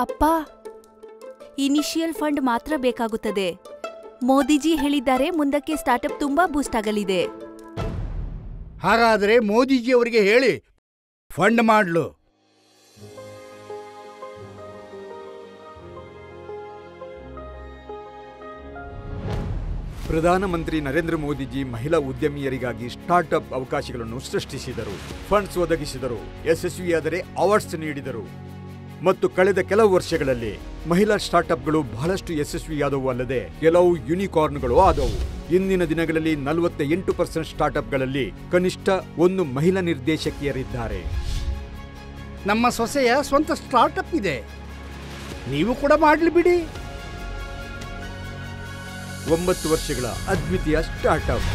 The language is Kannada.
ಅಪ್ಪ, ಇನಿಷಿಯಲ್ ಫಂಡ್ ಮಾತ್ರ ಬೇಕಾಗುತ್ತದೆ. ಮೋದಿಜಿ ಹೇಳಿದ್ದಾರೆ ಮುಂದಕ್ಕೆ ಸ್ಟಾರ್ಟ್ಅಪ್ ತುಂಬಾ ಬೂಸ್ಟ್ ಆಗಲಿದೆ. ಹಾಗಾದರೆ ಮೋದಿಜಿ ಅವರಿಗೆ ಹೇಳಿ ಫಂಡ್ ಮಾಡ್ಲು. ಪ್ರಧಾನಮಂತ್ರಿ ನರೇಂದ್ರ ಮೋದಿಜಿ ಮಹಿಳಾ ಉದ್ಯಮಿಯರಿಗಾಗಿ ಸ್ಟಾರ್ಟ್ಅಪ್ ಅವಕಾಶಗಳನ್ನು ಸೃಷ್ಟಿಸಿದರು, ಫಂಡ್ಸ್ ಒದಗಿಸಿದರು, ಯಶಸ್ವಿಯಾದರೆ ಅವಾರ್ಡ್ಸ್ ನೀಡಿದರು ಮತ್ತು ಕಳೆದ ಕೆಲವು ವರ್ಷಗಳಲ್ಲಿ ಮಹಿಳಾ ಸ್ಟಾರ್ಟ್ಅಪ್ಗಳು ಬಹಳಷ್ಟು ಯಶಸ್ವಿಯಾದವು ಅಲ್ಲದೆ ಕೆಲವು ಯೂನಿಕಾರ್ನ್ಗಳು ಆದವು. ಇಂದಿನ ದಿನಗಳಲ್ಲಿ 48% ಸ್ಟಾರ್ಟ್ಅಪ್ಗಳಲ್ಲಿ ಕನಿಷ್ಠ ಒಂದು ಮಹಿಳಾ ನಿರ್ದೇಶಕಿಯರಿದ್ದಾರೆ. ನಮ್ಮ ಸೊಸೆಯ ಸ್ವಂತ ಸ್ಟಾರ್ಟ್ಅಪ್ ಇದೆ, ನೀವು ಕೂಡ ಮಾಡಲಿ ಬಿಡಿ. 9 ವರ್ಷಗಳ ಅದ್ವಿತೀಯ ಸ್ಟಾರ್ಟ್ಅಪ್